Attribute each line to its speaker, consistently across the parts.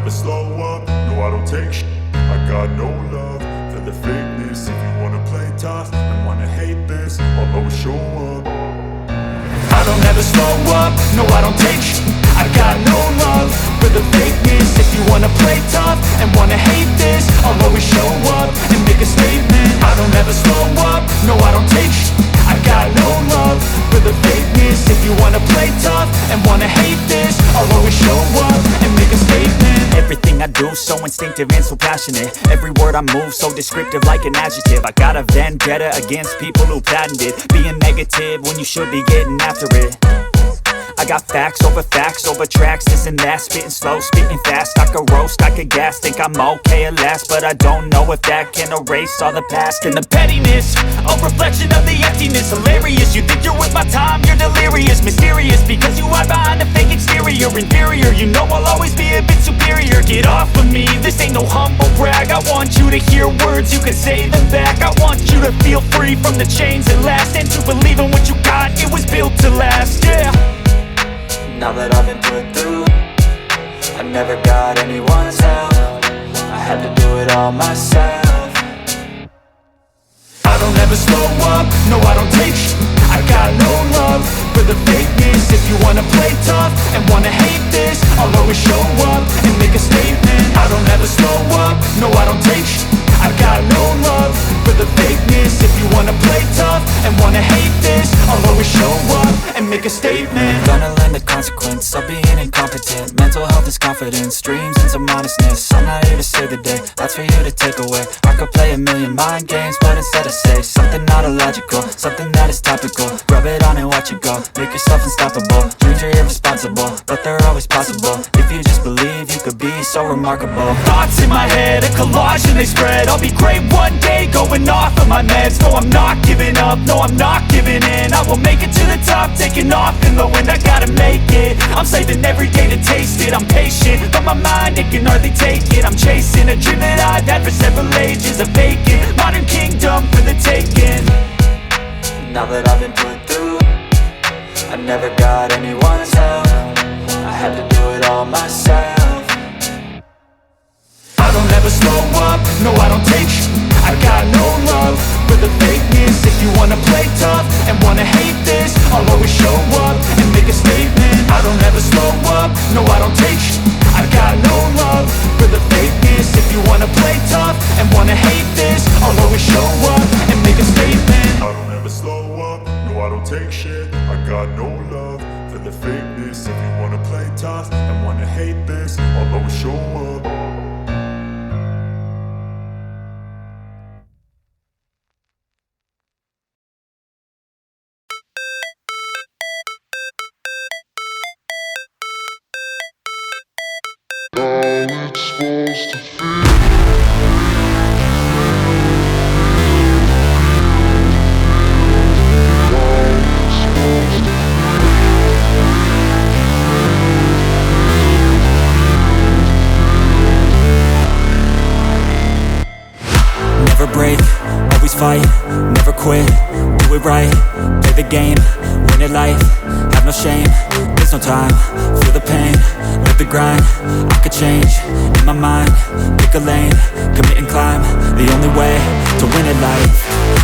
Speaker 1: never slow up, no I don't take shit. I got no love for the fakeness. If you wanna play tough and wanna hate this, I'll always show up. I don't ever slow up, no I don't take shit. I got no love for the fakeness. If you wanna play tough and wanna hate this, I'll always show up and make a statement. I don't ever slow up, no I don't take shit. I got no love for the fakeness. If you wanna play tough and wanna hate this, I'll always show up and make a statement.
Speaker 2: Everything I do so instinctive and so passionate. Every word I move so descriptive like an adjective. I got a vendetta against people who patented being negative when you should be getting after it. I got facts over tracks, this and that. Spitting slow, spitting fast. I could roast, I could gas. Think I'm okay at last, but I don't know if that can erase all the past. And the pettiness, a reflection of the emptiness. Hilarious, you think you're with my time, you're delirious. Mysterious, because you hide behind a fake exterior. Inferior, you know I'll always be a bit superior. Get off of me, this ain't no humble brag. I want you to hear words, you can say them back. I want you to feel free from the chains that last, and to believe in what you got, it was built to last, yeah.
Speaker 3: Now that I've been put through, I never got anyone's help. I had to do it all myself.
Speaker 1: I don't ever slow up, no I don't take shit. I got no love for the fakeness. If you wanna play tough and wanna hate this, I'll always show up and make a statement. I don't ever slow up, no I don't take shit. I got no love for the fakeness. If you wanna play tough and wanna hate this, I'll always show up and make a statement.
Speaker 3: Gonna learn the consequence of being incompetent. Mental health is confidence, dreams and some honestness. I'm not here to save the day, that's for you to take away. I could play a million mind games, but instead I say something not illogical, something that is topical. Rub it on and watch it go, make yourself unstoppable. Dreams are irresponsible, but they're always possible. If you just believe, you could be so remarkable.
Speaker 2: Thoughts in my head, a collage and they spread. I'll be great one day, going off of my meds. No, I'm not giving up, no, I'm not giving in. I will make it to the top, taking off in the wind. I gotta make it, I'm saving every day to taste it. I'm patient, but my mind, it can hardly take it. I'm chasing a dream that I've had for several ages. A vacant, modern kingdom for the taking.
Speaker 3: Now that I've been put through, I never got anyone's help. I had to do it all myself.
Speaker 1: I don't ever slow up, no I don't take shit. I got no love for the fakeness. If you wanna play tough and wanna hate this, I'll always show up and make a statement. I don't ever slow up, no I don't take shit. I got no love for the fakeness. If you wanna play tough and wanna hate this, I'll always show up and make a statement. I don't ever slow up, no I don't take shit. I got no love for the fakeness. If you wanna play tough and wanna hate this, I'll always show up.
Speaker 2: Never break, always fight, never quit, do it right, play the game, win it life, have no shame, there's no time, feel the pain, live the grind, I could change, in my mind, pick a lane, commit and climb, the only way to win it life.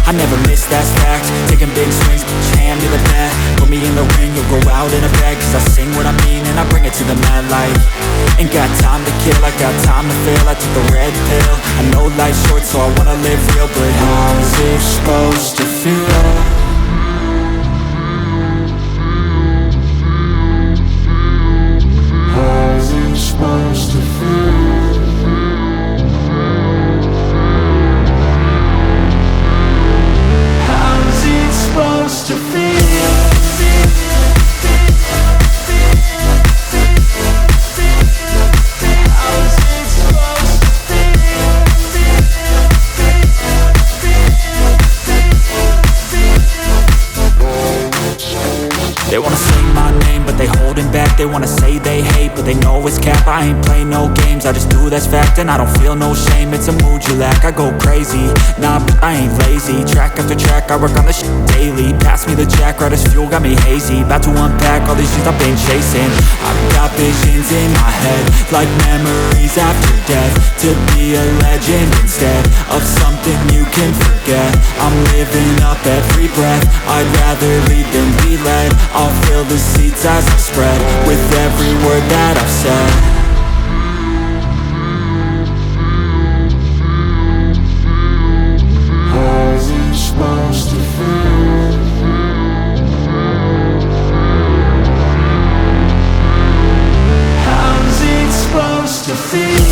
Speaker 2: I never miss, that's fact, taking big swings, put your hand to the bat, put me in the ring, you'll go out in a bag, cause I sing what I mean and I bring it to the mad light. Ain't got time to kill, I got time to feel, I took the red pill, I know life's short so I wanna live real, but how's it supposed to feel?
Speaker 1: How's it supposed to feel?
Speaker 2: How's it supposed to feel? They wanna say my name, but they holding back. They wanna say they hate, but They know it's cap, I ain't play no games, I just do that's fact and I don't feel no shame. It's a mood you lack, I go crazy, nah but I ain't lazy. Track after track, I work on this shit daily. Pass me the jack, right as fuel, got me hazy. About to unpack all these shit I've been chasing. I've got visions in my head, like memories after death. To be a legend instead of something you can forget. I'm living up every breath, I'd rather lead than be led. I'll fill the seats as I spread, with every word that I've said.
Speaker 1: How's it supposed to feel? How's it supposed to feel?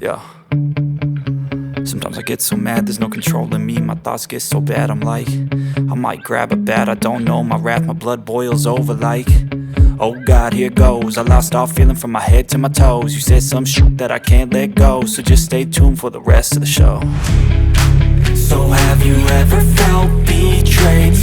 Speaker 2: Yeah. Sometimes I get so mad, there's no controlling me. My thoughts get so bad, I'm like, I might grab a bat, I don't know. My wrath, my blood boils over like, oh God, here goes. I lost all feeling from my head to my toes. You said some shit that I can't let go, so just stay tuned for the rest of the show. So have you ever felt betrayed?